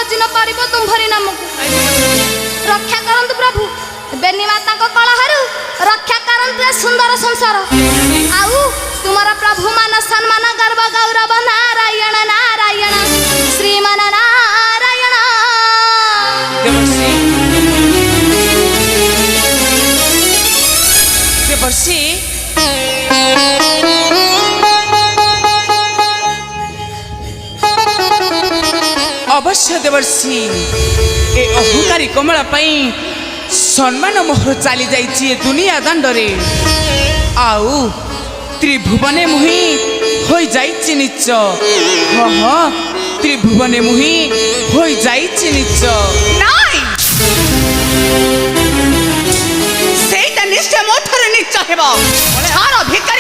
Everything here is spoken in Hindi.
भजन करिबो तुम्हारी नाम को रक्षा करंतु प्रभु बेनी माता को कलहरु रक्षा करंतु ए सुंदर संसार आउ तुम्हारा प्रभु मान सम्मान गर्व गौरव नारायण नारायण श्रीमान नारायण देवर्षि देवर्षि अवश्य देवर्षि ए अहंकारी कमला पाई सम्मान मोहर चली जाइए दुनिया दंडरे आउ त्रिभुवने मुहि हो जाइए निच हाँ त्रिभुवने मुहि हो जाइए निच नाई सेटा निश्चय मोठरे निच हेबो छाड़ भिकारी